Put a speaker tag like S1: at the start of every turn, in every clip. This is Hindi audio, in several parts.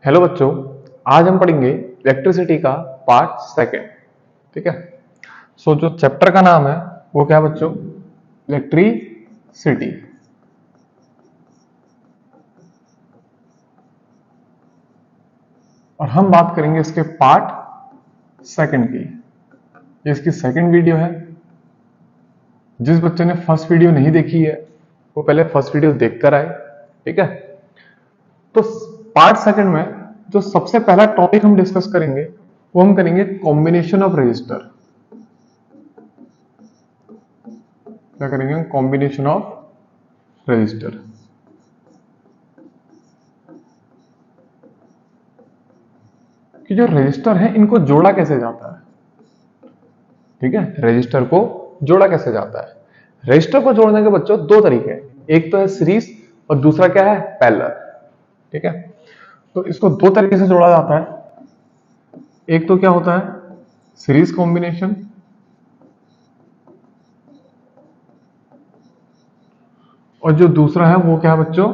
S1: हेलो बच्चों, आज हम पढ़ेंगे इलेक्ट्रिसिटी का पार्ट सेकंड। ठीक है। जो चैप्टर का नाम है वो क्या है बच्चों? इलेक्ट्रिसिटी। और हम बात करेंगे इसके पार्ट सेकंड की। ये इसकी सेकंड वीडियो है। जिस बच्चे ने फर्स्ट वीडियो नहीं देखी है वो पहले फर्स्ट वीडियो देखकर आए। ठीक है। तो पार्ट सेकंड में जो सबसे पहला टॉपिक हम डिस्कस करेंगे वो हम करेंगे कॉम्बिनेशन ऑफ रजिस्टर। क्या करेंगे? Combination of register. कि जो रजिस्टर है इनको जोड़ा कैसे जाता है। ठीक है। रजिस्टर को जोड़ा कैसे जाता है? रजिस्टर को जोड़ने के बच्चों दो तरीके हैं। एक तो है सीरीज और दूसरा क्या है? पैरेलल। ठीक है। तो इसको दो तरीके से जोड़ा जाता है। एक तो क्या होता है? Series combination. और जो दूसरा है वो क्या है बच्चों?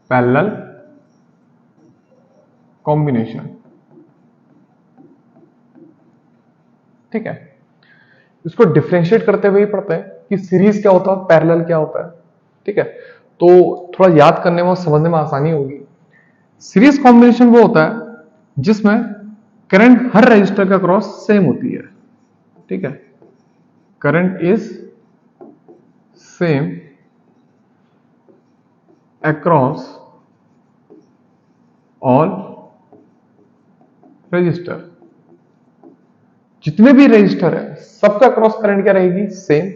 S1: Parallel combination. ठीक है। इसको डिफरेंशिएट करते हुए ही पढ़ते हैं कि सीरीज क्या होता है, पैरेलल क्या होता है। ठीक है। तो थोड़ा याद करने में और समझने में आसानी होगी। सीरीज कॉम्बिनेशन वो होता है जिसमें करंट हर रजिस्टर का क्रॉस सेम होती है। ठीक है। Current is same across all register. जितने भी रजिस्टर है सबका क्रॉस करंट क्या रहेगी? सेम।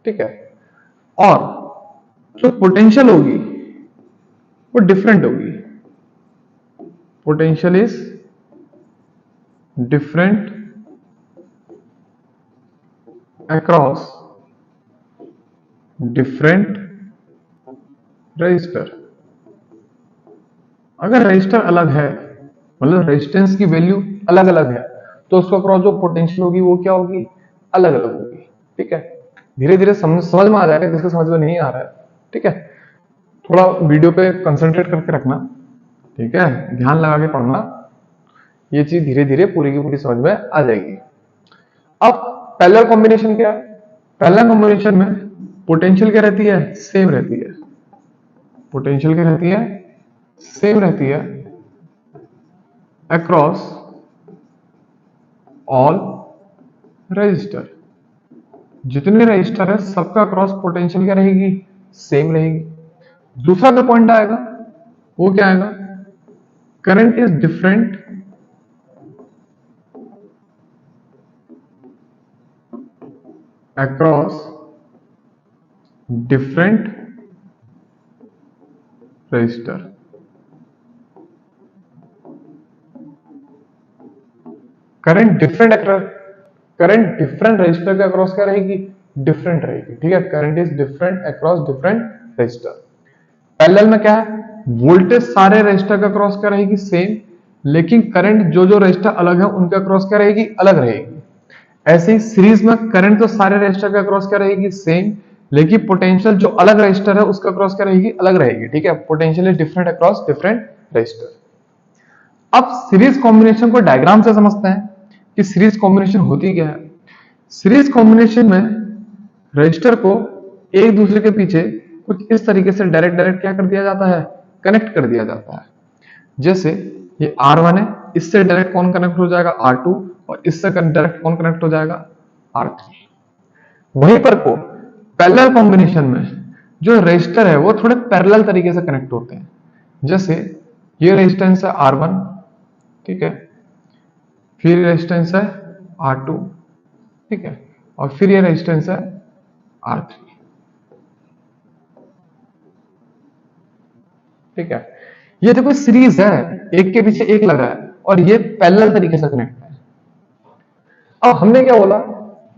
S1: ठीक है। और जो पोटेंशियल होगी वो डिफरेंट होगी। Potential is different across different register. अगर रजिस्टर अलग है, मतलब रेजिस्टेंस की वैल्यू अलग अलग है, तो उसका क्रॉस जो पोटेंशियल होगी वो क्या होगी? अलग अलग होगी। ठीक है। धीरे धीरे समझ में आ जाएगा जिसको समझ में नहीं आ रहा है। ठीक है। थोड़ा वीडियो पे कंसंट्रेट करके रखना। ठीक है। ध्यान लगा के पढ़ना। ये चीज धीरे धीरे पूरी की पूरी समझ में आ जाएगी। अब पैरेलल कॉम्बिनेशन क्या है? पैरेलल कॉम्बिनेशन में पोटेंशियल क्या रहती है? सेम रहती है। पोटेंशियल क्या रहती है? सेम रहती है अक्रॉस ऑल रजिस्टर। जितने रजिस्टर है सबका क्रॉस पोटेंशियल क्या रहेगी? सेम रहेगी। दूसरा जो पॉइंट आएगा वो क्या आएगा? Current is different across different register. Current different register के अक्रॉस क्या रहेगी? डिफरेंट रहेगी। ठीक है। Current is different across different register. Parallel में क्या है? वोल्टेज सारे रजिस्टर का क्रॉस क्या रहेगी? सेम। लेकिन करंट जो जो रजिस्टर अलग है उनका क्रॉस क्या रहेगी? अलग रहेगी। ऐसे ही सीरीज में करंट तो सारे रजिस्टर का क्रॉस क्या रहेगी? सेम। लेकिन पोटेंशियल जो अलग रजिस्टर है उसका क्रॉस क्या रहेगी? अलग रहेगी। ठीक है। Potential is different across different register. अब सीरीज कॉम्बिनेशन को डायग्राम से समझते हैं कि सीरीज कॉम्बिनेशन होती क्या है। सीरीज कॉम्बिनेशन में रजिस्टर को एक दूसरे के पीछे कुछ इस तरीके से डायरेक्ट डायरेक्ट क्या कर दिया जाता है? कनेक्ट कर दिया जाता है। जैसे ये R1 है, इससे डायरेक्ट कौन कनेक्ट हो जाएगा? R2। और इससे डायरेक्ट कौन कनेक्ट हो जाएगा? R3। वहीं पर को पैरेलल कॉम्बिनेशन में जो रजिस्टर है वो थोड़े पैरेलल तरीके से कनेक्ट होते हैं। जैसे ये रेजिस्टेंस है R1। ठीक है। फिर ये रेजिस्टेंस है R2। ठीक है। और फिर ये रेजिस्टेंस है R3। ठीक है। ये देखो सीरीज है, एक के पीछे एक लगा है और ये पैरेलल तरीके से कनेक्ट है। अब हमने क्या बोला?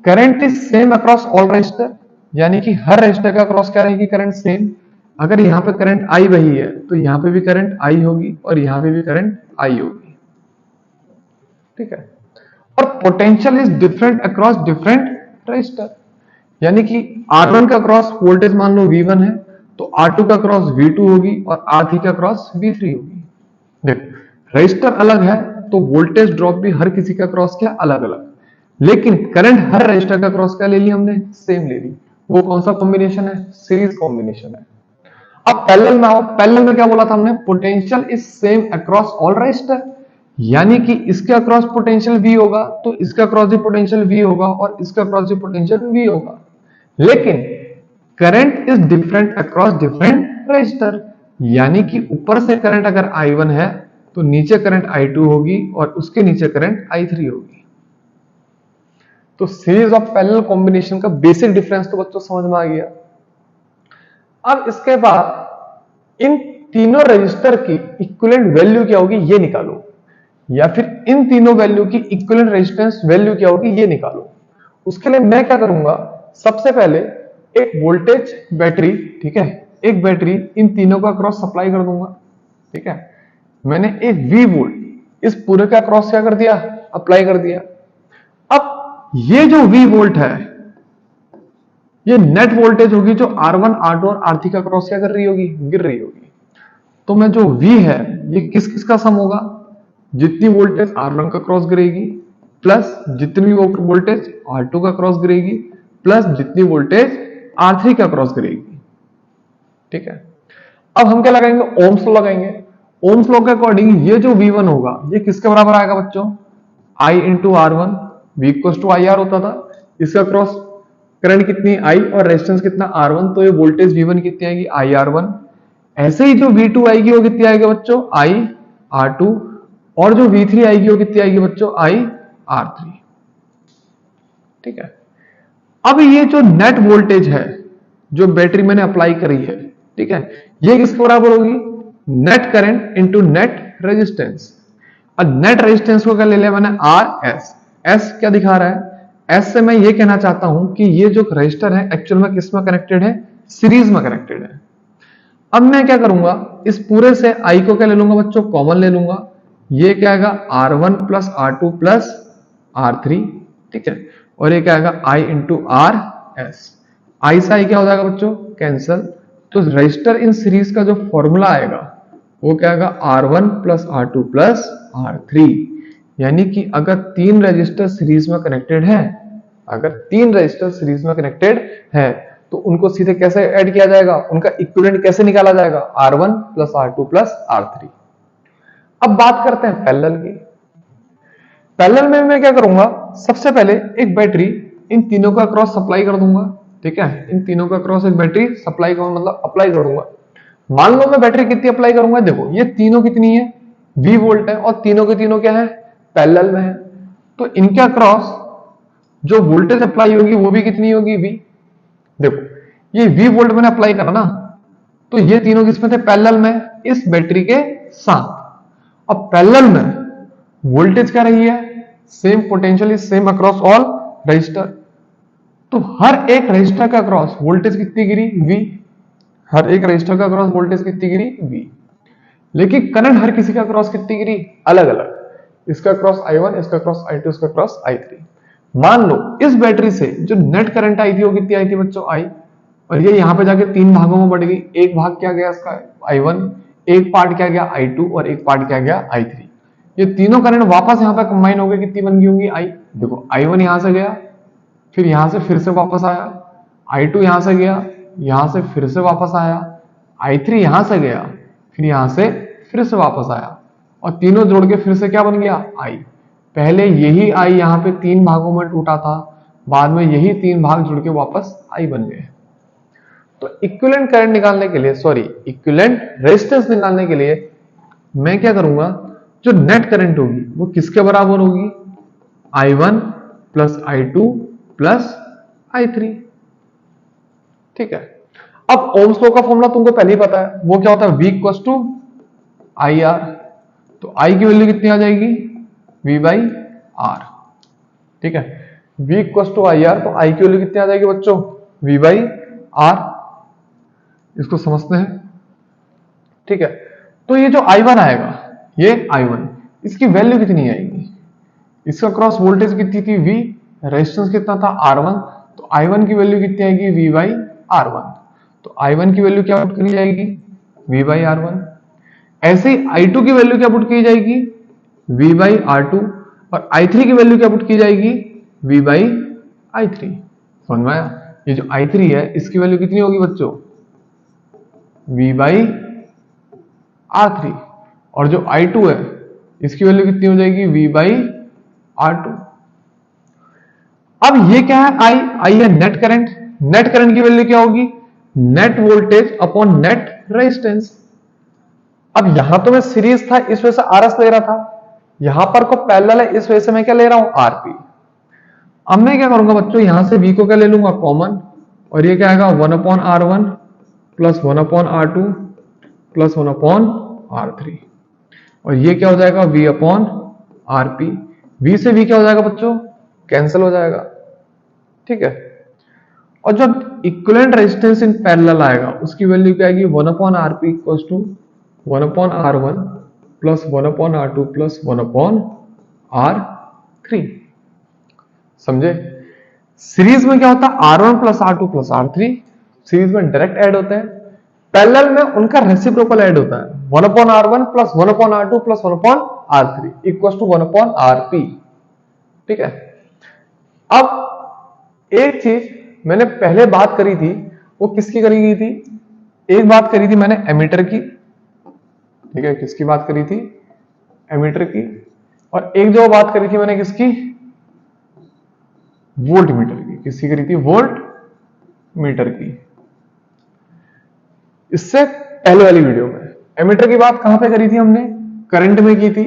S1: Current is same across all register, यानी कि हर रजिस्टर का क्रॉस क्या रहेगी? Current same. अगर यहां पे करंट आई वही है तो यहां पे भी करंट आई होगी और यहां पे भी करंट आई होगी। ठीक है। और potential is different across different register, यानी कि R1 का क्रॉस वोल्टेज मान लो V1 है तो R2 का क्रॉस V2 होगी और R3 का क्रॉस V3 होगी। देख, रजिस्टर अलग है तो वोल्टेज ड्रॉप भी हर किसी का क्रॉस क्या अलग अलग, लेकिन करंट हर रजिस्टर का क्रॉस क्या ले ली हमने, सेम ले ली। वो कौन सा कॉम्बिनेशन है, सीरीज कॉम्बिनेशन है। अब पैरेलल में आओ, पैरेलल में क्या बोला था हमने, potential is same across all register, यानी कि इसके अक्रॉस पोटेंशियल V होगा तो इसका अक्रॉस भी पोटेंशियल V होगा और इसका अक्रॉस भी पोटेंशियल V होगा, लेकिन current is different across different register, यानी कि ऊपर से करंट अगर I1 है तो नीचे करंट I2 होगी और उसके नीचे करंट I3 होगी। तो सीरीज ऑफ पैरेलल कॉम्बिनेशन का बेसिक डिफरेंस तो बच्चों समझ में आ गया। अब इसके बाद इन तीनों रजिस्टर की इक्विवेलेंट वैल्यू क्या होगी ये निकालो, या फिर इन तीनों वैल्यू की इक्विवेलेंट रेजिस्टेंस वैल्यू क्या होगी ये निकालो। उसके लिए मैं क्या करूंगा, सबसे पहले एक वोल्टेज बैटरी, ठीक है, एक बैटरी इन तीनों का क्रॉस सप्लाई कर दूंगा। ठीक है, मैंने एक V वोल्ट इस पूरे का क्रॉस क्या कर दिया, अप्लाई कर दिया। अब ये जो V वोल्ट है ये नेट वोल्टेज होगी जो R1, R2 और R3 का क्रॉस क्या कर रही होगी, गिर रही होगी। तो मैं जो V है ये किस किस का सम होगा, जितनी वोल्टेज R1 का क्रॉस गिरेगी प्लस जितनी वोल्टेज R2 का क्रॉस गिरेगी प्लस जितनी वोल्टेज R3 का क्रॉस गिरेगी। ठीक है, अब हम क्या लगाएंगे, ओम्स लॉ लगाएंगे। ओम्स लॉ के अकॉर्डिंग ये जो V1 होगा ये किसके बराबर आएगा बच्चों, I into R1, V equals to IR होता था। इसका क्रॉस करंट कितनी I और रेजिस्टेंस कितना R1, तो ये वोल्टेज V1 कितनी आएगी, IR1। ऐसे ही जो V2 आएगी वो कितनी आएगी बच्चों, IR2, और जो V3 आएगी वो कितनी आएगी बच्चों, IR3। ठीक है, अब ये जो नेट वोल्टेज है जो बैटरी मैंने अप्लाई करी है, ठीक है, ये किसके बराबर होगी, net current into net resistance. अब नेट रेजिस्टेंस को क्या ले लिया मैंने, RS। S क्या दिखा रहा है, S से मैं ये कहना चाहता हूं कि ये जो रजिस्टर है एक्चुअल में किस में कनेक्टेड है, सीरीज में कनेक्टेड है। अब मैं क्या करूंगा, इस पूरे से I को क्या ले लूंगा बच्चों, कॉमन ले लूंगा। ये क्या आएगा, R1 plus R2 plus R3। ठीक है, और ये क्या आएगा, I इंटू RS। I से I क्या हो जाएगा बच्चों, कैंसल। तो रजिस्टर इन सीरीज का जो फॉर्मूला आएगा वो क्या आएगा, R1 plus R2 plus R3। यानी कि अगर तीन रजिस्टर सीरीज में कनेक्टेड है, अगर तीन रजिस्टर सीरीज में कनेक्टेड है तो उनको सीधे कैसे ऐड किया जाएगा, उनका इक्विवेलेंट कैसे निकाला जाएगा, R1 plus R2 plus R3। अब बात करते हैं पैरेलल की। पैरेलल में मैं क्या करूंगा, सबसे पहले एक बैटरी इन तीनों का क्रॉस सप्लाई कर दूंगा। ठीक है, इन तीनों का क्रॉस एक बैटरी सप्लाई कर, मतलब अप्लाई कर दूंगा। मान लो मैं बैटरी कितनी अप्लाई करूंगा, देखो ये तीनों कितनी है, V वोल्ट है और तीनों के तीनों क्या है, पैरेलल में है। तो इनके अक्रॉस जो वोल्टेज अप्लाई होगी वो भी कितनी होगी, V। देखो ये V वोल्ट मैंने अप्लाई करा ना, तो ये तीनों किसमें थे, पैरेलल में, इस बैटरी के साथ। अब पैरेलल में वोल्टेज क्या रही है, same, potential is same across all register. तो हर एक रजिस्टर का क्रॉस वोल्टेज कितनी गिरी, V। हर एक रजिस्टर का क्रॉस वोल्टेज कितनी गिरी, V। लेकिन करंट हर किसी का क्रॉस कितनी गिरी, अलग अलग। इसका क्रॉस I1, इसका क्रॉस I2, इसका क्रॉस I3। मान लो इस बैटरी से जो नेट करंट आई थी वो कितनी आई थी बच्चों, I, और ये यहां पे जाके तीन भागों में बढ़ गई। एक भाग क्या गया इसका I1, एक पार्ट क्या गया I2 और एक पार्ट क्या गया I3। ये तीनों करंट वापस यहां पे कंबाइन हो गए, कितनी बन गई होंगी, I। देखो I1 यहां से गया, फिर यहां से फिर से वापस आया, I2 यहां से गया, यहां से फिर से वापस आया, I3 यहां से गया, फिर यहां से फिर से वापस आया, और तीनों जोड़ के फिर से क्या बन गया, I। पहले यही I यहां पे तीन भागों में टूटा था, बाद में यही तीन भाग जुड़ के वापस I बन गए। तो इक्विवेलेंट करंट निकालने के लिए, सॉरी इक्विवेलेंट रेजिस्टेंस निकालने के लिए मैं क्या करूंगा, जो नेट करंट होगी वो किसके बराबर होगी, I1 plus I2 plus I3। ठीक है, अब ओम्स लॉ का फॉर्मूला तुमको पहले ही पता है, वो क्या होता है, V इक्वल्स टू IR। तो I की वैल्यू कितनी आ जाएगी, V बाई R। ठीक है, V इक्वल्स टू IR, तो I की वैल्यू कितनी आ जाएगी बच्चों, V बाई R। इसको समझते हैं। ठीक है, तो ये जो I1 आएगा, ये I1, इसकी वैल्यू कितनी आएगी, इसका क्रॉस वोल्टेज कितनी थी, V, रेजिस्टेंस कितना था, R1, तो I1 की वैल्यू कितनी आएगी, V बाई R1। तो I1 की वैल्यू क्या पुट करी जाएगी, V बाई R1। ऐसे ही I2 की वैल्यू क्या पुट की जाएगी, V बाई R2। और I3 की वैल्यू क्या पुट की जाएगी, V बाई I3। समझ में आया? ये जो I3 है इसकी वैल्यू कितनी होगी बच्चों, V बाई R3। और जो I2 है इसकी वैल्यू कितनी हो जाएगी, V बाई R2। अब ये क्या है, I है नेट करंट। नेट करंट की वैल्यू क्या होगी, net voltage upon net resistance. अब यहां तो मैं सीरीज था इस वजह से RS ले रहा था, यहां पर को पैरेलल है इस वजह से मैं क्या ले रहा हूं, RP। अब मैं क्या करूंगा बच्चों, यहां से V को क्या ले लूंगा कॉमन, और ये क्या आएगा 1/R1 plus 1/R2 plus 1/R3। और ये क्या हो जाएगा, V/RP। V से V क्या हो जाएगा बच्चों, कैंसिल हो जाएगा। ठीक है। और जब इक्विवेलेंट रेजिस्टेंस इन पैरेलल आएगा उसकी वैल्यू क्या आएगी, 1/RP equals to 1/R1 plus 1/R2 plus 1/R3। समझे? सीरीज में क्या होता है, R1 plus R2 plus R3 series में डायरेक्ट ऐड होते हैं, पैरेलल में उनका रेसिप्रोकल ऐड होता है, 1/R1 plus 1/R2 plus 1/R3 equals to 1/RP। ठीक है। अब एक चीज मैंने पहले बात करी थी, वो किसकी करी गई थी, एक बात करी थी मैंने एमीटर की। ठीक है, किसकी बात करी थी, एमीटर की। और एक जो बात करी थी मैंने किसकी, वोल्ट मीटर की। किसकी करी थी, वोल्ट मीटर की। इससे पहले वाली वीडियो में एमीटर की बात कहां पे करी थी हमने, करंट में की थी।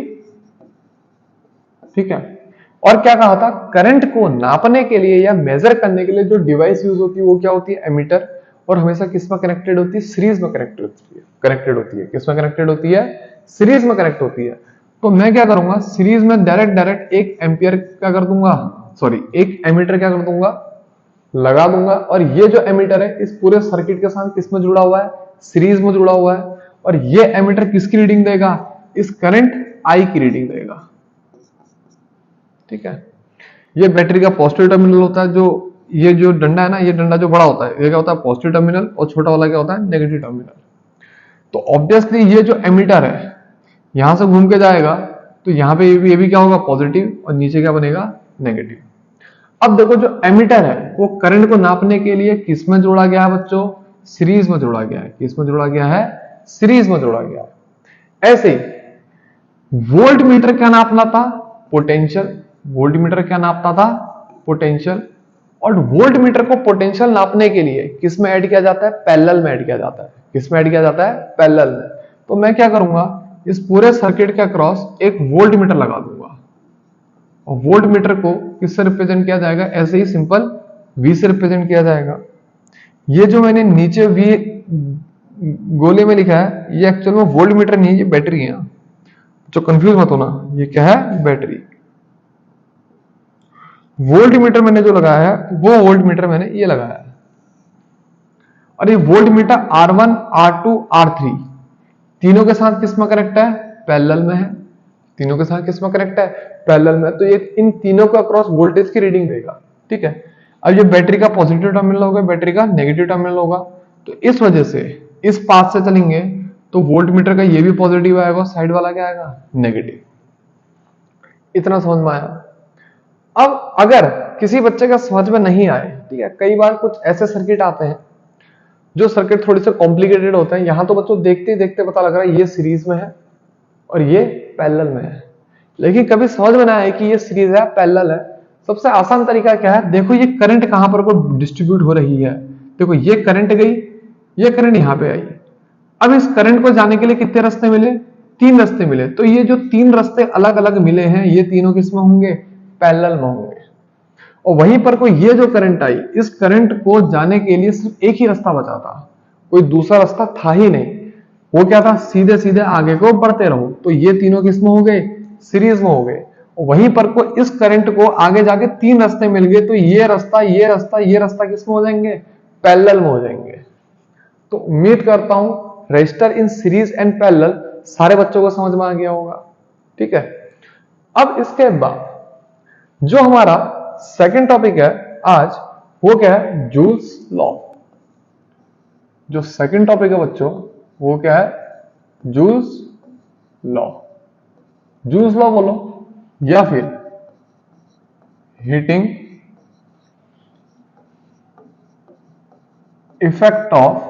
S1: ठीक है। और क्या कहा था, करंट को नापने के लिए या मेजर करने के लिए जो डिवाइस यूज होती है वो क्या होती है, एमीटर। और हमेशा किस में कनेक्टेड होती है, सीरीज में कनेक्टेड होती है। किस में कनेक्टेड होती है, सीरीज में कनेक्ट होती है। तो मैं क्या करूंगा, सीरीज में डायरेक्ट 1 एम्पियर क्या कर दूंगा, सॉरी 1 एमीटर क्या कर दूंगा, लगा दूंगा। और ये जो एमीटर है इस पूरे सर्किट के साथ किस में जुड़ा हुआ है, सीरीज में जुड़ा हुआ है। और ये एमीटर किसकी रीडिंग देगा, इस करंट I की रीडिंग देगा। ठीक है। ये बैटरी का पॉजिटिव टर्मिनल होता है, जो ये जो डंडा है ना, ये डंडा जो बड़ा होता है ये क्या होता है, पॉजिटिव टर्मिनल। और छोटा वाला क्या होता है, नेगेटिव टर्मिनल। तो ऑब्वियसली ये जो एमीटर है यहां से घूम के जाएगा, तो यहां पे ये भी क्या होगा, पॉजिटिव, और नीचे क्या बनेगा, नेगेटिव। अब देखो जो एमीटर है वो करंट को नापने के लिए किस में जोड़ा गया है बच्चों, सीरीज में जोड़ा गया है। किस में जोड़ा गया है, सीरीज में जोड़ा गया है। ऐसे ही वोल्ट मीटर क्या नापना था, पोटेंशियल। वोल्ट मीटर क्या नापता था, पोटेंशियल। और वोल्ट मीटर को पोटेंशियल नापने के लिए किस में ऐड किया जाता है, पैरेलल में ऐड किया जाता है। किस में ऐड किया जाता है, पैरेलल में। तो मैं क्या करूंगा, इस पूरे सर्किट के अक्रॉस एक वोल्ट मीटर लगा दूंगा। और वोल्ट मीटर को किससे रिप्रेजेंट किया जाएगा, ऐसे ही सिंपल V से रिप्रेजेंट किया जाएगा। ये जो मैंने नीचे V गोले में लिखा है ये एक्चुअल में वोल्ट मीटर नहीं है, ये बैटरी है। जो कंफ्यूज मत होना, ये क्या है, बैटरी। वोल्ट मीटर मैंने जो लगाया है वो वोल्ट मीटर मैंने ये लगाया है। और ये volt meter R1 R2 R3 तीनों के साथ किस में कनेक्ट है, पैरेलल में है। तीनों के साथ किस में कनेक्ट है, पैरेलल में। तो ये इन तीनों के अक्रॉस वोल्टेज की रीडिंग देगा। ठीक है। अब ये बैटरी का पॉजिटिव टर्मिनल होगा, बैटरी का नेगेटिव टर्मिनल होगा। तो इस वजह से इस पाथ से चलेंगे तो वोल्ट मीटर का ये भी पॉजिटिव आएगा, साइड वाला क्या आएगा, नेगेटिव। इतना समझ में आया। अब अगर किसी बच्चे का समझ में नहीं आए, ठीक है, कई बार कुछ ऐसे सर्किट आते हैं जो सर्किट थोड़े से कॉम्प्लिकेटेड होते हैं। यहां तो बच्चों देखते ही देखते पता लग रहा है ये सीरीज में है और ये पैरेलल में है, लेकिन कभी समझ में ना आए कि ये सीरीज है पैरेलल है। सबसे आसान तरीका क्या है, देखो ये करंट कहां पर को डिस्ट्रीब्यूट हो रही है। देखो ये करंट गई, ये करंट यहां पे आई। अब इस करंट को जाने के लिए कितने रास्ते मिले, 3 रास्ते मिले। तो ये जो 3 रास्ते अलग अलग मिले हैं ये तीनों किसमें होंगे, पैरेलल में होंगे। और वहीं पर कोई ये जो करंट आई, इस करंट को जाने के लिए सिर्फ एक ही रास्ता बचा था, कोई दूसरा रास्ता था ही नहीं। वो क्या था, सीधे सीधे आगे को बढ़ते रहो। तो ये तीनों किसमें हो गए, सीरीज में हो गए। और वहीं पर को इस करंट को आगे जाके 3 रास्ते मिल गए। तो ये रास्ता, ये रास्ता, ये रास्ता किसमें हो जाएंगे, पैरेलल में हो जाएंगे। तो उम्मीद करता हूं register in series and parallel सारे बच्चों को समझ में आ गया होगा। ठीक है। अब इसके बाद जो हमारा सेकंड टॉपिक है आज, वो क्या है, जूल्स लॉ। जो सेकंड टॉपिक है बच्चों वो क्या है, जूल्स लॉ। जूल्स लॉ बोलो या फिर heating effect of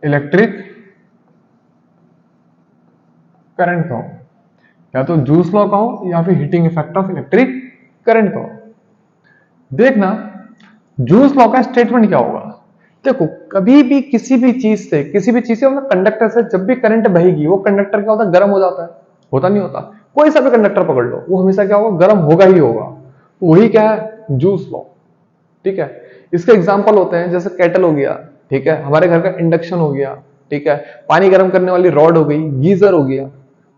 S1: electric current कहो, या तो जूल्स लॉ कहो या फिर heating effect of electric current कहो। देखना जूल्स लॉ का स्टेटमेंट क्या होगा। देखो कभी भी किसी भी चीज से मतलब कंडक्टर से जब भी करंट बहेगी वो कंडक्टर क्या होता है, गर्म हो जाता है, होता नहीं होता। कोई सा भी कंडक्टर पकड़ लो वो हमेशा क्या होगा, गर्म होगा ही होगा। वही क्या है, जूल्स लॉ। ठीक है, इसके एग्जांपल होते हैं जैसे केटल हो गया, ठीक है, हमारे घर का इंडक्शन हो गया, ठीक है, पानी गर्म करने वाली रॉड हो गई, गीजर हो गया।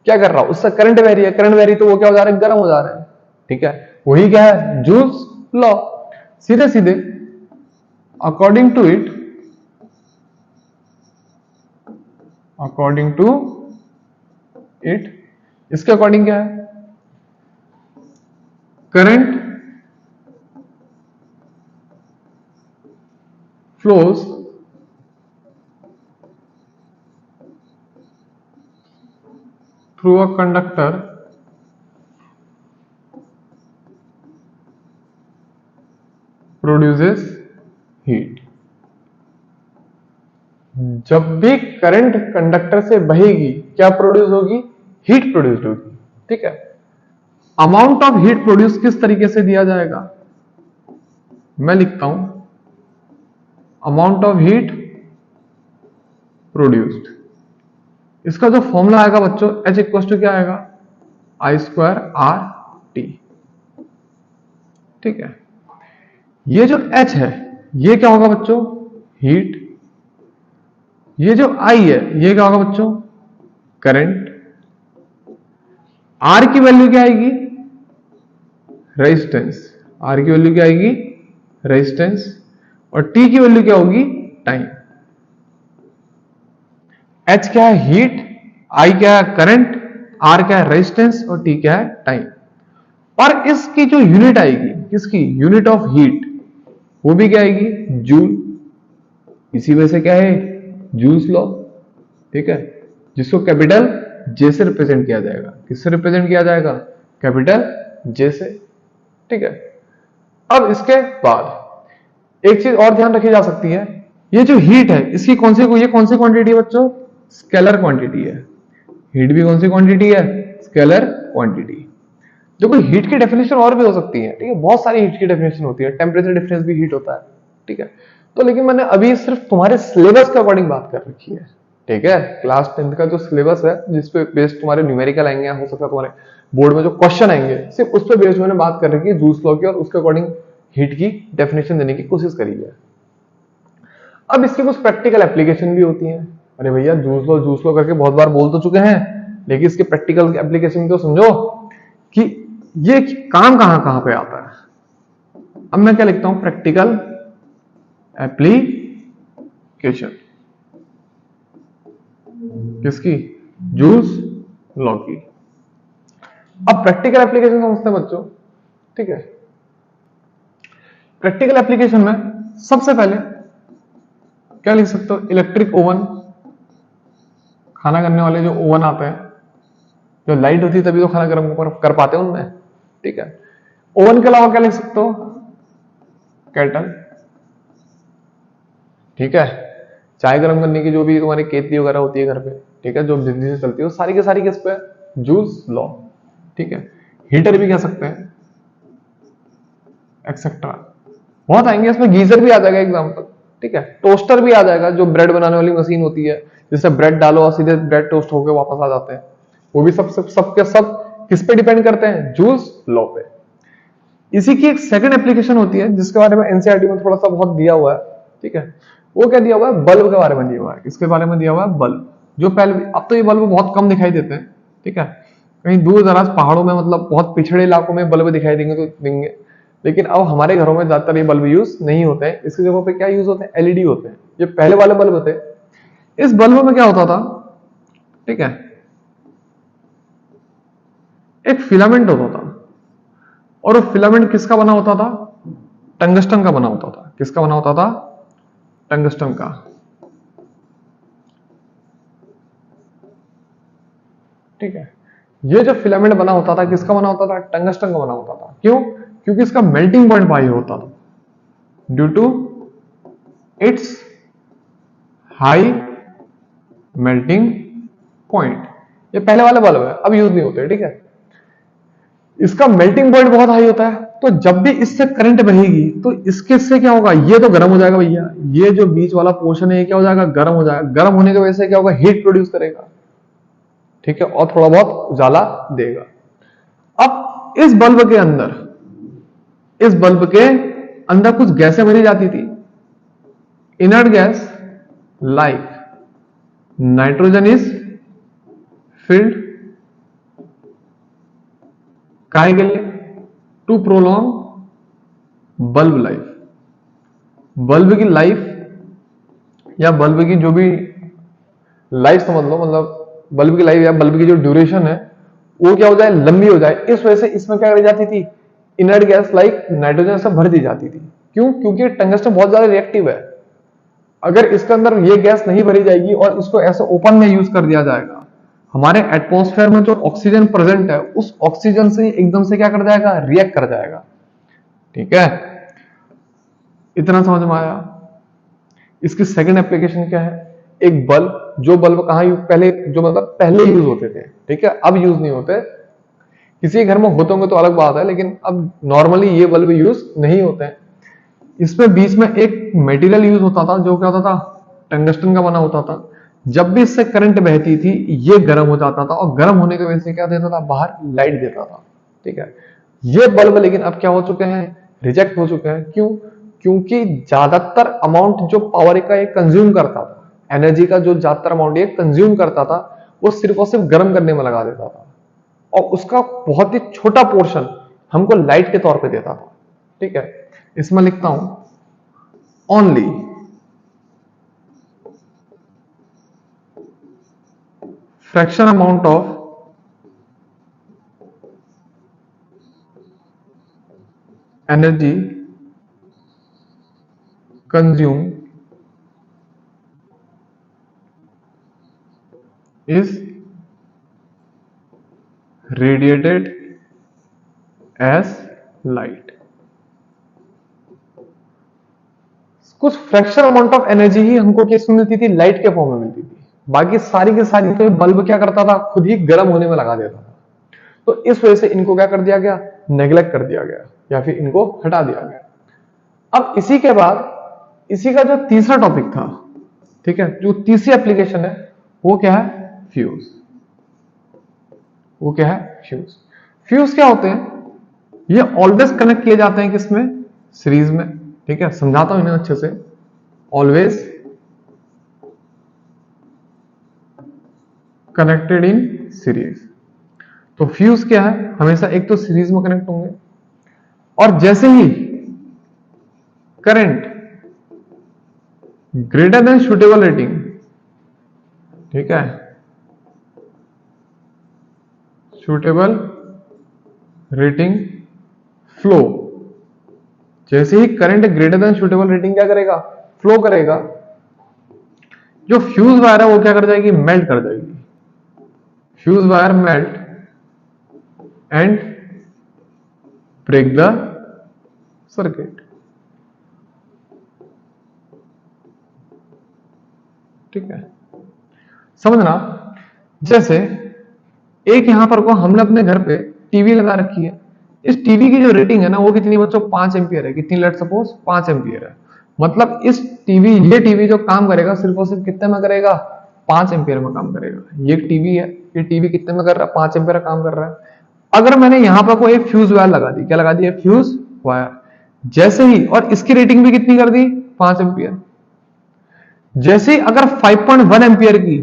S1: क्या कर रहा हूं, उससे करंट वेरी है, करंट वेरी तो वो क्या हो जा रहा है, गर्म हो जा रहा है। ठीक है, वही क्या है, जूल्स लॉ। सीधे सीधे अकॉर्डिंग टू इट इसके अकॉर्डिंग क्या है, current flows through a conductor produces heat. जब भी करंट कंडक्टर से बहेगी क्या प्रोड्यूस होगी, हीट प्रोड्यूस होगी। ठीक है, अमाउंट ऑफ हीट प्रोड्यूस किस तरीके से दिया जाएगा, मैं लिखता हूं अमाउंट ऑफ हीट प्रोड्यूस्ड। इसका जो फॉर्मूला आएगा बच्चों, H इक्वल टू क्या आएगा, I²R T। ठीक है, ये जो H है ये क्या होगा बच्चों, हीट। ये जो I है ये क्या होगा बच्चों, करंट। R की वैल्यू क्या आएगी, रेजिस्टेंस। R की वैल्यू क्या आएगी, रेजिस्टेंस। और T की वैल्यू क्या होगी, टाइम। H क्या है, हीट, I क्या है, करंट, R क्या है, रेजिस्टेंस, और T क्या है, टाइम। पर इसकी जो यूनिट आएगी, किसकी, यूनिट ऑफ हीट, वो भी क्या आएगी, जूल। इसी वजह से क्या है, जूल्स लॉ। ठीक है, जिसको कैपिटल जे से रिप्रेजेंट किया जाएगा। किससे रिप्रेजेंट किया जाएगा, कैपिटल जे से। ठीक है, अब इसके बाद एक चीज और ध्यान रखी जा सकती है, ये जो हीट है इसकी कौन सी क्वांटिटी है बच्चों, स्केलर क्वांटिटी है। हीट भी कौन सी क्वांटिटी है, स्केलर क्वांटिटी। देखो हीट की डेफिनेशन और भी हो सकती है, ठीक है, बहुत सारी हीट की डेफिनेशन होती है, टेम्परेचर डिफरेंस भी हीट होता है। ठीक है, तो लेकिन मैंने अभी सिर्फ तुम्हारे सिलेबस के अकॉर्डिंग बात कर रखी है। ठीक है, क्लास 10th का जो सिलेबस है जिसपे बेस्ड तुम्हारे न्यूमेरिकल आएंगे, हो सकता है तुम्हारे बोर्ड में जो क्वेश्चन आएंगे सिर्फ उस पर बेस्ड मैंने बात कर रखी है जूल्स लॉ की, और उसके अकॉर्डिंग हीट की डेफिनेशन देने की कोशिश करी है। अब इसकी कुछ प्रैक्टिकल एप्लीकेशन भी होती है। अरे भैया जूल्स लॉ करके बहुत बार बोल तो चुके हैं, लेकिन इसके प्रैक्टिकल एप्लीकेशन तो समझो कि ये काम कहां कहां पे आता है। अब मैं क्या लिखता हूं, प्रैक्टिकल एप्लीकेशन किसकी, जूल्स लॉ की। अब प्रैक्टिकल एप्लीकेशन समझते हैं बच्चों। ठीक है, प्रैक्टिकल एप्लीकेशन में सबसे पहले क्या लिख सकते हो, इलेक्ट्रिक ओवन, खाना करने वाले जो ओवन आते हैं, जो लाइट होती है तभी तो खाना गर्म कर पाते हैं उनमें। ठीक है, ओवन के अलावा क्या लिख सकते हो, केटल। ठीक है, चाय गर्म करने की जो भी तुम्हारी केतली वगैरह होती है घर पे, ठीक है, जो बिजली से चलती है, वो सारी की सारी किस पे, जूल्स लॉ। ठीक है, हीटर भी कह सकते हैं, एक्सेट्रा बहुत आएंगे इसमें, गीजर भी आ जाएगा एग्जांपल। ठीक है, टोस्टर भी आ जाएगा, जो ब्रेड बनाने वाली मशीन होती है, जिससे ब्रेड डालो और सीधे ब्रेड टोस्ट होकर वापस आ जाते हैं। वो भी सब के सब किस पे डिपेंड करते हैं, जूल्स लॉ पे। इसी की एक सेकंड एप्लीकेशन होती है जिसके बारे में एनसीईआरटी में थोड़ा सा बहुत दिया हुआ है। ठीक है, वो क्या दिया हुआ है, बल्ब के बारे में दिया हुआ है। इसके बारे में दिया हुआ है बल्ब, जो पहले, अब तो ये बल्ब बहुत कम दिखाई देते हैं। ठीक है, कहीं दूर दराज पहाड़ों में, मतलब बहुत पिछड़े इलाकों में बल्ब दिखाई देंगे तो देंगे, लेकिन अब हमारे घरों में ज्यादातर ये बल्ब यूज नहीं होते हैं। इसकी जगह पे क्या यूज होते हैं, एलईडी होते हैं। ये पहले वाले बल्ब होते हैं। इस बल्ब में क्या होता था, ठीक है, एक फिलामेंट होता था, और वो फिलामेंट किसका बना होता था, टंगस्टन का बना होता था। किसका बना होता था? टंगस्टन का। ठीक है, ये जो फिलामेंट बना होता था किसका बना होता था? टंगस्टन का बना होता था। क्यों? क्योंकि इसका मेल्टिंग पॉइंट हाई होता था due to its high melting point. ये पहले वाला बल्ब है, अब यूज नहीं होते। ठीक है, इसका मेल्टिंग पॉइंट बहुत हाई होता है, तो जब भी इससे करंट बहेगी तो इसके से क्या होगा? ये तो गर्म हो जाएगा भैया, ये जो बीच वाला पोर्शन है ये क्या हो जाएगा? गर्म हो जाएगा। गर्म होने की वजह से क्या होगा? हीट प्रोड्यूस करेगा। ठीक है, और थोड़ा बहुत उजाला देगा। अब इस बल्ब के अंदर कुछ गैसें भरी जाती थी, inert gas like nitrogen is filled काहे के लिए? To prolong bulb life. Bulb की लाइफ या बल्ब की जो भी लाइफ समझ लो, मतलब बल्ब की लाइफ या बल्ब की जो ड्यूरेशन है वो क्या हो जाए? लंबी हो जाए। इस वजह से इसमें क्या करी जाती थी? इनर्ट गैस लाइक नाइट्रोजन से भर दी जाती थी। क्यों? क्योंकि टंगस्टन बहुत ज्यादा रिएक्टिव है। अगर इसके अंदर ये गैस नहीं भरी जाएगी और इसको ऐसे ओपन में यूज कर दिया जाएगा, हमारे एटमॉस्फेयर में जो ऑक्सीजन प्रेजेंट है उस ऑक्सीजन से एकदम से क्या कर जाएगा? रिएक्ट कर जाएगा। ठीक है, इतना समझ में आया? इसकी सेकंड एप्लीकेशन क्या है? एक बल्ब, जो बल्ब कहां पहले, जो मतलब पहले यूज होते थे, ठीक है, अब यूज नहीं होते। किसी घर में होते होंगे तो अलग बात है, लेकिन अब नॉर्मली ये बल्ब यूज नहीं होते हैं। इसमें बीच में एक मटेरियल यूज होता था जो क्या होता था? टंगस्टन का बना होता था। जब भी इससे करंट बहती थी ये गर्म हो जाता था, और गर्म होने की वजह से क्या देता था? बाहर लाइट देता था। ठीक है, ये बल्ब लेकिन अब क्या हो चुके हैं? रिजेक्ट हो चुके हैं। क्यों? क्योंकि ज्यादातर अमाउंट जो पावर का ये कंज्यूम करता था, एनर्जी का जो ज्यादातर अमाउंट ये कंज्यूम करता था, वो सिर्फ और सिर्फ गर्म करने में लगा देता था, और उसका बहुत ही छोटा पोर्शन हमको लाइट के तौर पे देता था। ठीक है, इसमें लिखता हूं only fraction amount of energy consume is radiated as light। कुछ फ्रैक्शन अमाउंट ऑफ एनर्जी ही हमको किसमें मिलती थी? लाइट के फॉर्म में मिलती थी। बाकी सारी की सारी तो बल्ब क्या करता था? खुद ही गर्म होने में लगा देता था। तो इस वजह से इनको क्या कर दिया गया? नेग्लेक्ट कर दिया गया, या फिर इनको हटा दिया गया। अब इसी के बाद इसी का जो तीसरा टॉपिक था, ठीक है, जो तीसरी एप्लीकेशन है वो क्या है? फ्यूज। वो क्या है? फ्यूज। फ्यूज क्या होते हैं? ये ऑलवेज कनेक्ट किए जाते हैं किसमें? सीरीज में। ठीक है, समझाता हूं इन्हें अच्छे से। Always connected in series. तो फ्यूज क्या है? हमेशा एक तो सीरीज में कनेक्ट होंगे, और जैसे ही current greater than suitable rating, ठीक है, सुटेबल रेटिंग फ्लो, जैसे ही current greater than suitable rating क्या करेगा? फ्लो करेगा, जो फ्यूज वायर है वो क्या कर जाएगी? मेल्ट कर जाएगी। Fuse wire melt and break the circuit. ठीक है, समझना। जैसे एक यहां पर को हमने अपने घर पे टीवी लगा रखी है। इस टीवी की जो रेटिंग है ना वो कितनी बच्चों? 5 एम्पियर है। कितनी? लेट सपोज 5 एम्पियर है। मतलब इस टीवी, ये टीवी जो काम करेगा सिर्फ और सिर्फ कितने में करेगा? 5 एम्पियर में काम करेगा। ये टीवी है, ये टीवी कितने में कर रहा है? 5 एम्पियर काम कर रहा है। अगर मैंने यहां पर कोई फ्यूज वायर लगा दी, क्या लगा दी? Fuse wire. जैसे ही, और इसकी रेटिंग भी कितनी कर दी? 5 एम्पियर। जैसे ही अगर 5.1 एम्पियर की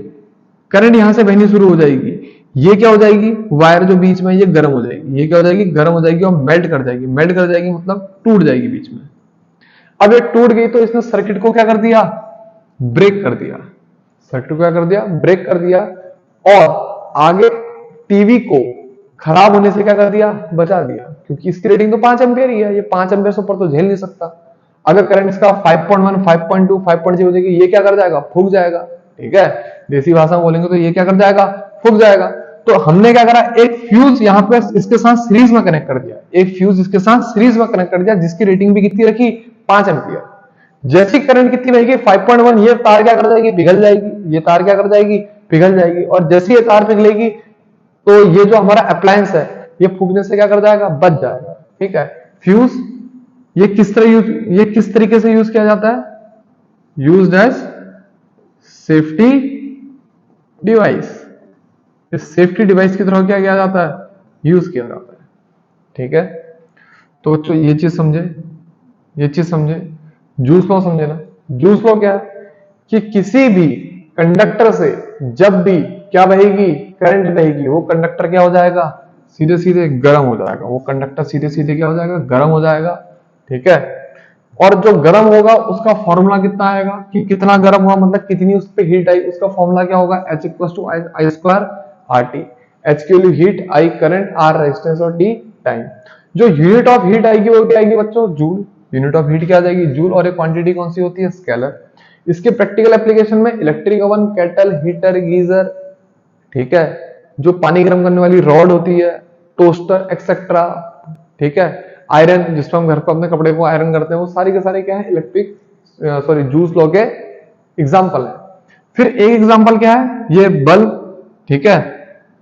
S1: करंट यहां से बहनी शुरू हो जाएगी, ये क्या हो जाएगी? वायर जो बीच में ये गर्म हो जाएगी। ये क्या हो जाएगी? गर्म हो जाएगी और मेल्ट कर जाएगी। मेल्ट कर जाएगी मतलब टूट जाएगी बीच में। अब ये टूट गई तो इसने सर्किट को क्या कर दिया? ब्रेक कर दिया। सर्किट को क्या कर दिया? ब्रेक कर दिया, और आगे टीवी को खराब होने से क्या कर दिया? बचा दिया। क्योंकि इसकी रेटिंग तो 5 एम्पियर ही है, ये 5 एम्पियर से ऊपर तो झेल नहीं सकता। अगर करंट इसका 5.1, 5.2, 5.0 हो जाएगी, ये क्या कर जाएगा, फूक जाएगा। ठीक है, देसी भाषा में बोलेंगे तो ये क्या कर जाएगा, फूक जाएगा। तो हमने क्या करा, एक फ्यूज यहाँ पे इसके साथ सीरीज में कनेक्ट कर दिया, एक फ्यूज इसके साथ सीरीज में कनेक्ट कर दिया, जिसकी रेटिंग भी कितनी रखी, 5 एम्पियर। जैसी करंट कितनी रहेगी, 5.1, ये तार क्या कर जाएगी, पिघल जाएगी, ये तार क्या कर जाएगी, पिघल जाएगी। और जैसे ये तार पिघलेगी तो ये जो हमारा अप्लायंस है ये फूकने से क्या कर जाएगा, बच जाएगा। ठीक है, फ्यूज ये किस तरीके से यूज किया जाता है, यूज्ड एज सेफ्टी डिवाइस। इस सेफ्टी डिवाइस की तरह क्या किया जाता है, यूज किया जाता है। ठीक है, तो बच्चों ये चीज समझे, जूस लॉ समझे ना। जूस लॉ क्या है कि किसी भी कंडक्टर से जब भी क्या बहेगी, करंट बहेगी, वो कंडक्टर क्या हो जाएगा, सीधे सीधे गर्म हो जाएगा। वो कंडक्टर सीधे सीधे क्या हो जाएगा, गर्म हो जाएगा। ठीक है, और जो गर्म होगा उसका फॉर्मूला कितना आएगा, कि कितना गर्म हुआ मतलब कितनी उस पर हीट आई, उसका फॉर्मूला क्या होगा, H = I² RT। H की value heat, I current, R resistance और T टाइम। जो यूनिट ऑफ हीट आएगी वो क्या आएगी बच्चों, जूल। यूनिट ऑफ हीट क्या आ जाएगी, जूल। और एक क्वांटिटी कौन सी होती है, स्केलर। इसके प्रैक्टिकल एप्लीकेशन में electric oven, kettle, heater, geyser, ठीक है, जो पानी गर्म करने वाली रॉड होती है, टोस्टर एक्सेट्रा। ठीक है, आयरन, जिसमें हम घर पर अपने कपड़े को आयरन करते हैं, वो सारी के सारे क्या है, जूस लॉ के एग्जाम्पल है। फिर एक एग्जाम्पल क्या है, ये बल्ब। ठीक है,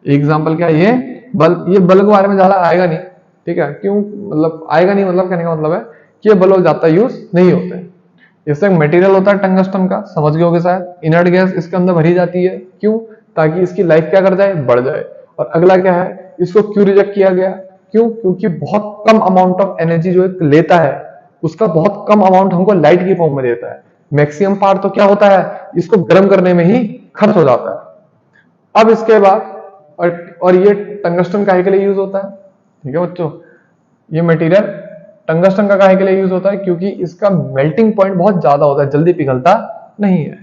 S1: एग्जाम्पल क्या है, ये बल्ब। ये बल्ब के बारे में ज्यादा आएगा नहीं। ठीक है, क्यों, मतलब आएगा नहीं, मतलब कहने का मतलब है कि ये बल्ब ज्यादा यूज नहीं होते। इससे मटेरियल होता है टंगस्टन का, समझ गए होगे शायद। इनर्ट गैस इसके अंदर भरी जाती है, क्यों, ताकि इसकी लाइफ क्या कर जाए, बढ़ जाए। और अगला क्या है, इसको क्यों रिजेक्ट किया गया, क्यों, क्योंकि बहुत कम अमाउंट ऑफ एनर्जी जो लेता है, उसका बहुत कम अमाउंट हमको लाइट की फॉर्म में देता है। मैक्सिमम पार्ट तो क्या होता है, इसको गर्म करने में ही खर्च हो जाता है। अब इसके बाद और ये टंगस्टन काहे के लिए यूज होता है। ठीक है बच्चों, ये मटेरियल टंगस्टन का काहे के लिए यूज होता है, क्योंकि इसका मेल्टिंग पॉइंट बहुत ज्यादा होता है, जल्दी पिघलता नहीं है।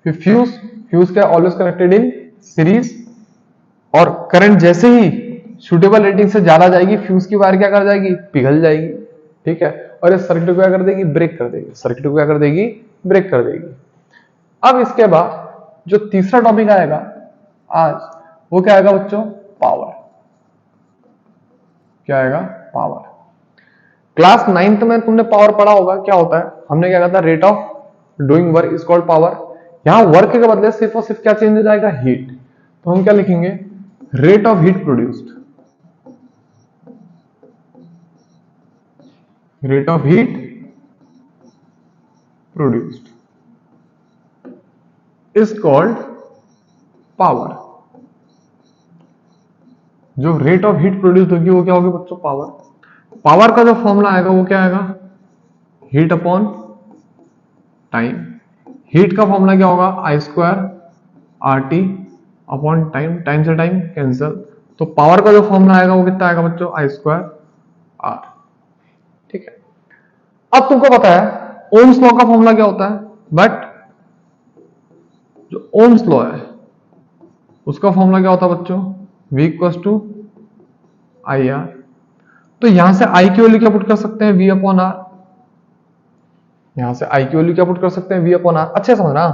S1: फिर फ्यूज क्या, ऑलवेज कनेक्टेड इन सीरीज। और करंट जैसे ही सुटेबल रेटिंग से ज्यादा जाएगी, फ्यूज की वायर क्या कर जाएगी, पिघल जाएगी। ठीक है, और इस सर्किट को क्या कर देगी, ब्रेक कर देगी। सर्किट को क्या कर देगी, ब्रेक कर देगी। अब इसके बाद जो तीसरा टॉपिक आएगा आज, वो क्या आएगा बच्चों, पावर। क्या आएगा, पावर। क्लास 9th में तुमने पावर पढ़ा होगा, क्या होता है, हमने क्या कहा था, rate of doing work is called power. यहां वर्क के बदले सिर्फ और सिर्फ क्या चेंज हो जाएगा, हीट। तो हम क्या लिखेंगे, rate of heat produced. Rate of heat produced is called power. जो रेट ऑफ हीट प्रोड्यूस होगी वो क्या होगी बच्चों, पावर। पावर का जो फॉर्मूला आएगा वो क्या आएगा, हीट अपॉन टाइम। हीट का फॉर्मूला क्या होगा, I² RT upon time. Time से टाइम कैंसिल, तो पावर का जो फॉर्मूला आएगा वो कितना आएगा बच्चों, I² R। ठीक है, अब तुमको पता है ओम्स लॉ का फॉर्मूला क्या होता है, बट जो ओम्स लॉ है उसका फॉर्मूला क्या होता है बच्चों, V = IR। तो यहां से I की वैल्यू क्या पुट कर सकते हैं, V अपॉन R। यहां से I की वैल्यू क्या पुट कर सकते हैं, V अपॉन R। अच्छे समझना,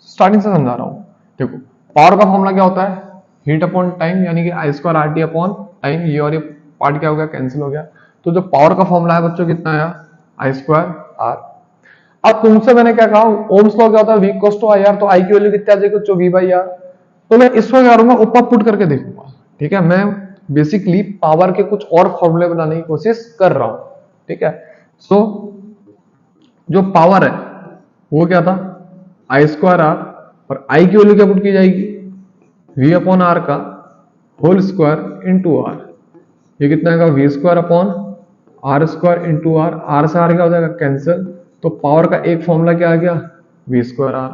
S1: स्टार्टिंग से समझा रहा हूं। देखो पावर का फॉर्मूला क्या होता है, हीट अपॉन टाइम, यानी कि I² RT अपॉन टाइम। ये और ये पार्ट क्या हो गया, कैंसिल हो गया। तो जो पावर का फॉर्मूला है बच्चों कितना आया, I² R। अब तुमसे मैंने क्या कहा, ओम्स लॉ क्या होता है, V = IR। तो I की वैल्यू कितनी आ जाएगी बच्चों, V/R। तो मैं इसमें क्या करूंगा, ऊपर पुट करके देखूंगा। ठीक है, मैं बेसिकली पावर के कुछ और फॉर्मूले बनाने की कोशिश कर रहा हूं। ठीक है, सो जो पावर है वो क्या था, I² R, और I की वैल्यू क्या पुट की जाएगी, V अपॉन R का होल स्क्वायर इंटू R। ये कितना आएगा, V² upon R² into R। R से R क्या हो जाएगा, कैंसिल। तो पावर का एक फॉर्मूला क्या आ गया, V² R।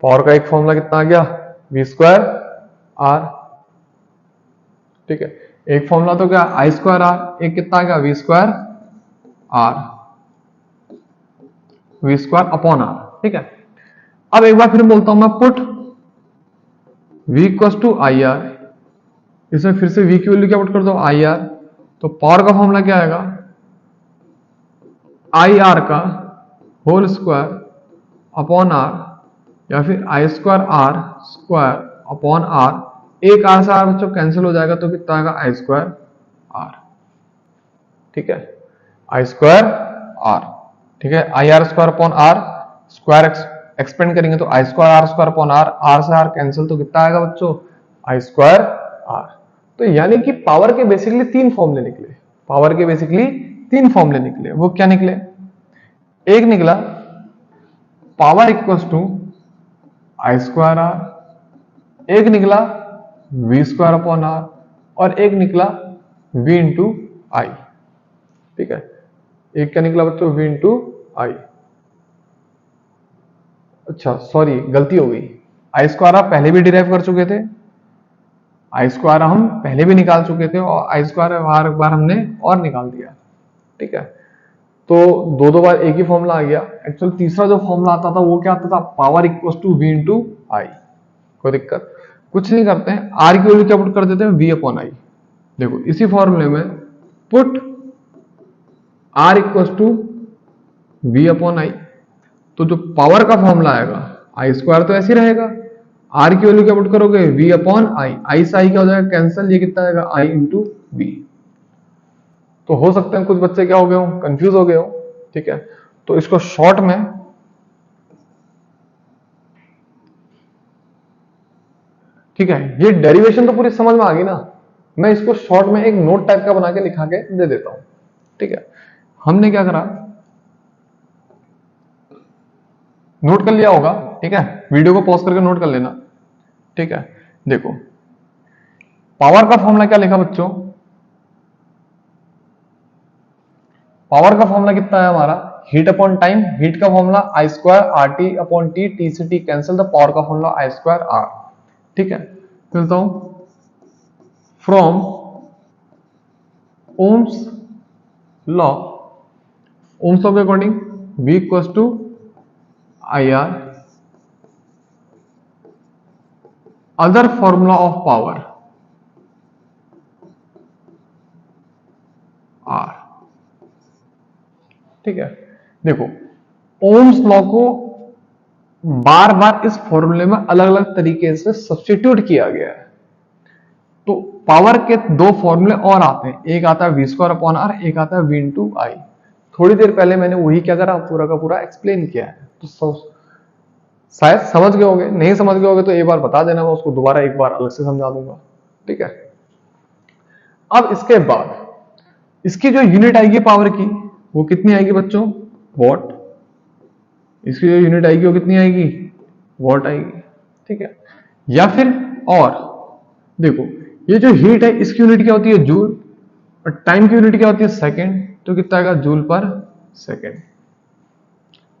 S1: पावर का एक फॉर्मूला कितना आ गया, V² R। ठीक है, एक फॉर्मूला तो क्या, I² R, एक कितना आ गया, V² R, V² upon R। ठीक है, अब एक बार फिर बोलता हूं मैं, पुट V = IR। इसमें फिर से V की वैल्यू क्या पुट कर दो, IR। तो पावर का फॉर्मूला क्या आएगा, आई आर का होल स्क्वायर अपॉन आर, या फिर I square R square upon R. एक आर से आर बच्चों कैंसिल हो जाएगा, तो कितना आएगा आई स्क्वायर आर। ठीक है, आई स्क्वायर आर। ठीक है, I R square upon R, square expand करेंगे तो I square R square upon R से आर कैंसिल, तो कितना आएगा बच्चों, आई स्क्वायर आर। तो यानी कि पावर के बेसिकली तीन फॉर्मूले निकले, पावर के बेसिकली तीन फॉर्मूले निकले। वो क्या निकले, एक निकला power equals to I square R, एक निकला वी स्क्वायर अपॉन आर, और एक निकला वी इंटू आई। ठीक है, एक क्या निकला बच्चों, वी इंटू आई। अच्छा सॉरी, गलती हो गई, आई स्क्वायर आप पहले भी डिराइव कर चुके थे, आई स्क्वायर हम पहले भी निकाल चुके थे, और आई स्क्वायर हर बार हमने और निकाल दिया। ठीक है, तो दो दो बार एक ही फॉर्मूला आ गया। एक्चुअल तीसरा जो फॉर्मूला आता था वो क्या आता था, power equal to V into I. कोई दिक्कत, कुछ नहीं करते हैं, आर की वैल्यू क्या पुट कर देते हैं, वी अपॉन आई। देखो इसी फॉर्मूले में put R equal to V upon I, तो जो पावर का फॉर्मूला आएगा, आई स्क्वायर तो ऐसे ही रहेगा, आर की वैल्यू क्या पुट करोगे, वी अपॉन आई, आई से आई क्या हो जाएगा कैंसिल, ये कितना आएगा, आई इंटू वी। तो हो सकते हैं कुछ बच्चे क्या हो गए हो, कंफ्यूज हो गए हो। ठीक है, तो इसको शॉर्ट में, ठीक है, ये डेरिवेशन तो पूरी समझ में आ गई ना, मैं इसको शॉर्ट में एक नोट टाइप का बना के लिखा के दे देता हूं। ठीक है, हमने क्या करा, नोट कर लिया होगा। ठीक है, वीडियो को पॉज करके नोट कर लेना। ठीक है, देखो पावर का फॉर्मूला क्या लिखा बच्चों, पावर का फॉर्मूला कितना है हमारा, हीट अपॉन टाइम, हीट का formula I square R T upon T, T से टी कैंसिल, द पावर का फॉर्मूला आई स्क्वायर आर। ठीक है, चलता हूं, from Ohm's law, Ohm's law के according V equals to I R, other formula of power are. ठीक है, देखो ओम्स लॉ को बार बार इस फॉर्मूले में अलग अलग तरीके से सब्स्टिट्यूट किया गया है। तो पावर के दो फॉर्मूले और आते हैं, एक आता है वी स्क्वायर अपॉन आर, एक आता है वी इंटू आई। थोड़ी देर पहले मैंने वही क्या करा, पूरा का पूरा एक्सप्लेन किया है, तो शायद समझ गए होगे, नहीं समझ गए होगे तो एक बार बता देना, मैं उसको दोबारा एक बार अलग से समझा दूंगा। ठीक है, अब इसके बाद इसकी जो यूनिट आएगी पावर की, वो कितनी आएगी बच्चों, वॉट। इसकी जो यूनिट आएगी वो कितनी आएगी, वॉट आएगी। ठीक है, या फिर और देखो, ये जो हीट है इसकी यूनिट क्या होती है, जूल, और टाइम की यूनिट क्या होती है, सेकंड, तो कितना आएगा, जूल पर सेकंड।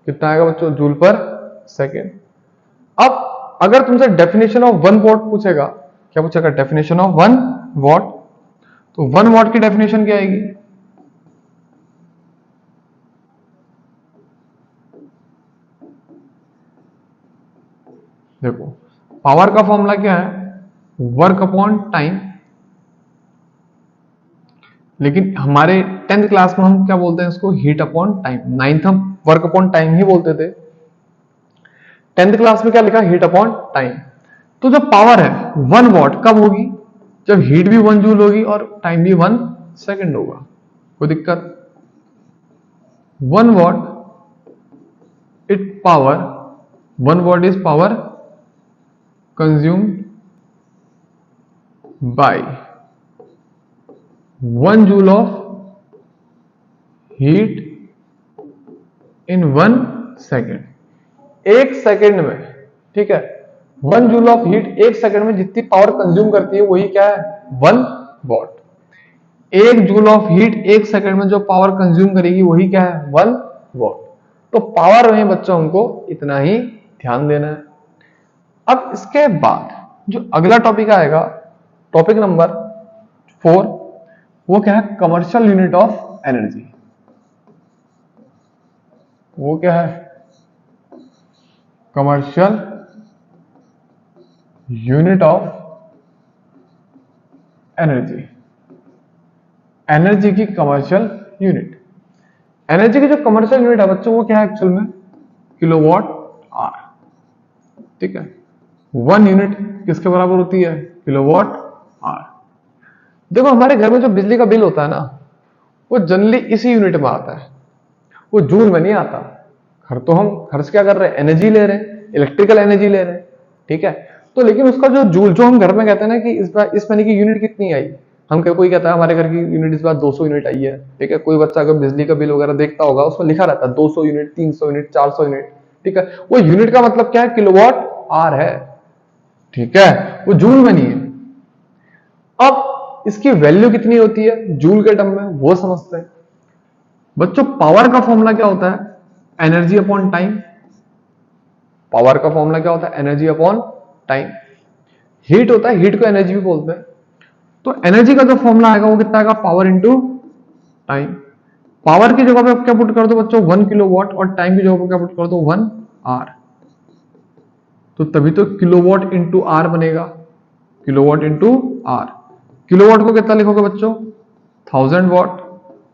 S1: कितना आएगा बच्चों, जूल पर सेकंड। अब अगर तुमसे डेफिनेशन ऑफ वन वॉट पूछेगा, क्या पूछेगा, डेफिनेशन ऑफ वन वॉट, तो वन वॉट की डेफिनेशन क्या आएगी, देखो पावर का फॉर्मूला क्या है, वर्क अपॉन टाइम, लेकिन हमारे 10th क्लास में हम क्या बोलते हैं इसको, हीट अपॉन टाइम। 9th हम वर्क अपॉन टाइम ही बोलते थे, 10th क्लास में क्या लिखा, हीट अपॉन टाइम। तो जो पावर है 1 वॉट कब होगी, जब हीट भी 1 जूल होगी और टाइम भी 1 सेकंड होगा। कोई दिक्कत, 1 what it power, 1 what is power consumed by 1 joule of heat in 1 second. एक सेकेंड में, ठीक है, 1 जूल ऑफ हीट एक सेकेंड में जितनी पावर कंज्यूम करती है वही क्या है, 1 वॉट। 1 जूल ऑफ हीट एक सेकेंड में जो पावर कंज्यूम करेगी वही क्या है, 1 वॉट। तो पावर में बच्चों हमको इतना ही ध्यान देना है। अब इसके बाद जो अगला टॉपिक आएगा, टॉपिक नंबर 4, वो क्या है, कमर्शियल यूनिट ऑफ एनर्जी। वो क्या है, commercial unit of energy. Energy की कमर्शियल यूनिट। एनर्जी की जो कमर्शियल यूनिट है बच्चों वो क्या है एक्चुअल में, किलोवाट आर। ठीक है, 1 यूनिट किसके बराबर होती है, किलोवाट आर। देखो हमारे घर में जो बिजली का बिल होता है ना, वो जनरली इसी यूनिट में आता है, वो जूल में नहीं आता। तो हम खर्च क्या कर रहे हैं, एनर्जी ले रहे हैं, इलेक्ट्रिकल एनर्जी ले रहे हैं। ठीक है, तो लेकिन उसका जो जूल, जो हम घर में कहते हैं ना कि इस बार इस महीने की यूनिट कितनी आई, हम कोई कहता है हमारे घर की यूनिट इस बार 200 यूनिट आई है। ठीक है, कोई बच्चा अगर बिजली का बिल वगैरह देखता होगा उसमें लिखा रहता है 200 यूनिट, 300 यूनिट, 400 यूनिट। ठीक है, वो यूनिट का मतलब क्या है, किलोवाट आर है। ठीक है, वो जूल में नहीं है। अब इसकी वैल्यू कितनी होती है जूल के टर्म में, वो समझते हैं बच्चों। पावर का फॉर्मूला क्या होता है, एनर्जी अपॉन टाइम। पावर का फॉर्मूला क्या होता है, एनर्जी अपॉन टाइम। हीट होता है, हीट को एनर्जी भी बोलते हैं। तो एनर्जी का जो फॉर्मूला आएगा वो कितना आएगा, पावर इंटू टाइम। पावर की जगह पे आप क्या पुट कर दो बच्चों, 1 किलोवाट, और टाइम की जगह पे क्या पुट कर दो, 1 आर। तो तभी तो किलोवाट इंटू आर बनेगा, किलोवाट इंटू आर। किलोवाट को कितना लिखोगे बच्चों, 1000 वॉट,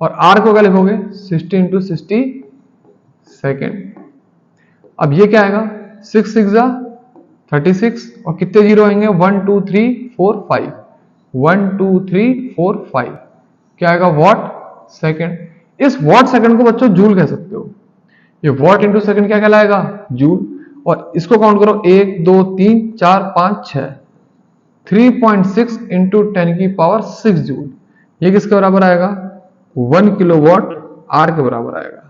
S1: और आर को क्या लिखोगे, 60 इंटू 60 सेकेंड। अब ये क्या आएगा, 6 6 जा 36, और कितने जीरो आएंगे, 1 2 3 4 5, 1 2 3 4 5, क्या आएगा, वॉट सेकेंड। इस वॉट सेकेंड को बच्चों जूल कह सकते हो। ये वॉट इंटू सेकेंड क्या कहलाएगा, जूल। और इसको काउंट करो, 1 2 3 4 5 6, 3.6 इंटू 10 की पावर 6 जूल। ये किसके बराबर आएगा, 1 किलोवाट आर के बराबर आएगा।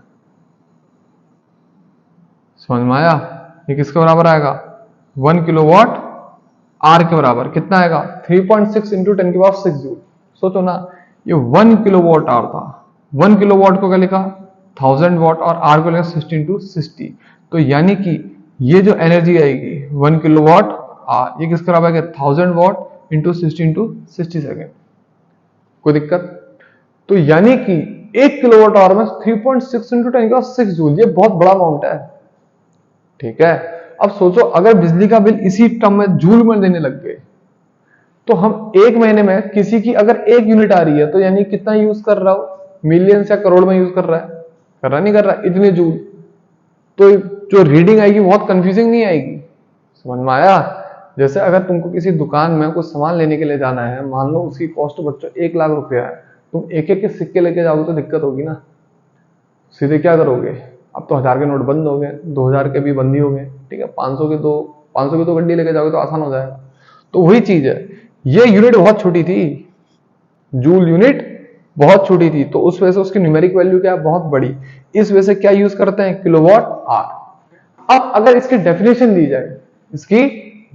S1: समझ में आया, ये किसके बराबर आएगा, 1 किलोवाट आर के बराबर कितना आएगा, 3.6 इंटू 10 की पावर 6 जूल। सोचो ना, ये 1 किलोवाट आर था, 1 किलोवाट को क्या लिखा, 1000 वॉट, और आर को लिखा 60 इंटू 60। तो यानी कि ये जो एनर्जी आएगी 1 किलोवाट आर, ये किसके बराबर है, 1000 वॉट इंटू 60 इंटू 60 सेकेंड। कोई दिक्कत। तो यानी कि 1 किलोवाट आवर में 3.6 इंटू 10 का 6 जूल, ये बहुत बड़ा अमाउंट है। ठीक है, अब सोचो अगर बिजली का बिल इसी टर्म में जूल में देने लग गए, तो हम एक महीने में किसी की अगर 1 यूनिट आ रही है तो यानी कितना यूज कर रहा हो, मिलियंस या करोड़ में यूज कर रहा है, कर रहा नहीं कर रहा, इतने जूल। तो जो रीडिंग आएगी बहुत कंफ्यूजिंग नहीं आएगी। समझ में आया। जैसे अगर तुमको किसी दुकान में कुछ सामान लेने के लिए जाना है, मान लो उसकी कॉस्ट बच्चों 1 लाख रुपया है, तुम एक एक के सिक्के लेके जाओगे तो दिक्कत होगी ना। सीधे क्या करोगे, अब तो 1000 के नोट बंद हो गए, 2000 के भी बंद ही हो गए। ठीक है, 500 की तो गड्डी लेके जाओगे तो आसान हो जाएगा। तो वही चीज है, ये यूनिट बहुत छोटी थी, जूल यूनिट बहुत छोटी थी, तो उस वजह से उसकी न्यूमेरिक वैल्यू क्या है, बहुत बड़ी। इस वजह से क्या यूज करते हैं, किलोवाट आर। अब अगर इसकी डेफिनेशन दी जाए, इसकी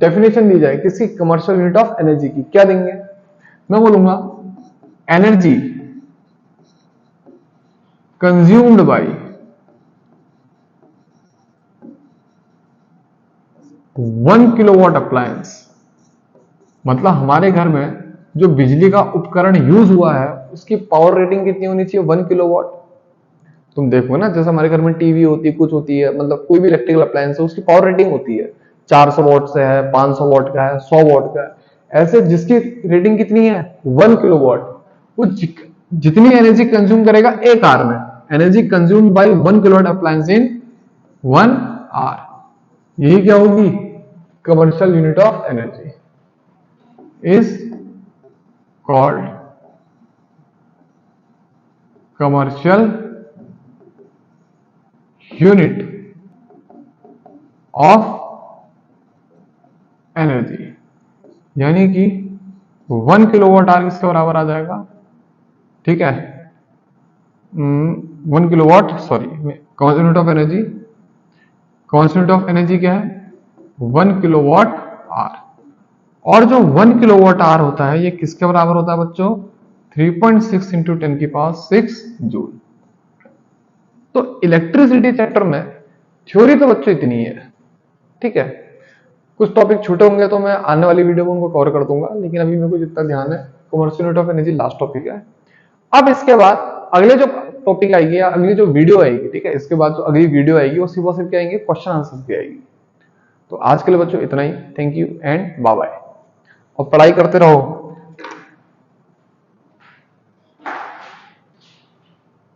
S1: डेफिनेशन दी जाए किसकी, कमर्शियल यूनिट ऑफ एनर्जी की, क्या देंगे, मैं बोलूंगा energy consumed by 1 kilowatt appliance. मतलब हमारे घर में जो बिजली का उपकरण यूज हुआ है उसकी पावर रेटिंग कितनी होनी चाहिए, 1 किलोवाट। तुम देखो ना, जैसे हमारे घर में टीवी होती है, कुछ होती है, मतलब कोई भी इलेक्ट्रिकल अप्लायंस है, उसकी पावर रेटिंग होती है, 400 वॉट से है, 500 वॉट का है, 100 वॉट का है। ऐसे जिसकी रेटिंग कितनी है, 1 किलोवाट, वो जितनी एनर्जी कंज्यूम करेगा 1 आवर में, energy consumed by 1 kilowatt appliance in 1 hour, यही क्या होगी, commercial unit of energy is called commercial unit of energy। यानी कि 1 किलोवाट आवर किसके बराबर आ जाएगा, ठीक है, 1 kilowatt, sorry, commercial unit of energy, commercial unit of energy क्या है, 1 किलोवाट आवर। और जो 1 किलोवाट आवर होता है ये किसके बराबर होता है बच्चों, 3.6 इंटू 10 की पावर 6 जूल। तो इलेक्ट्रिसिटी सेक्टर में थ्योरी तो बच्चों इतनी है। ठीक है, कुछ टॉपिक छूटे होंगे तो मैं आने वाली वीडियो में उनको कवर कर दूंगा, लेकिन अभी मेरे को जितना ध्यान है commercial unit of energy last topic है। अब इसके बाद अगले जो टॉपिक आएगी या अगली जो वीडियो आएगी, ठीक है, इसके बाद जो अगली वीडियो आएगी वो सिर्फ और सिर्फ क्या आएंगे, क्वेश्चन आंसर की आएगी। तो आज के लिए बच्चों इतना ही, thank you and bye bye, और पढ़ाई करते रहो।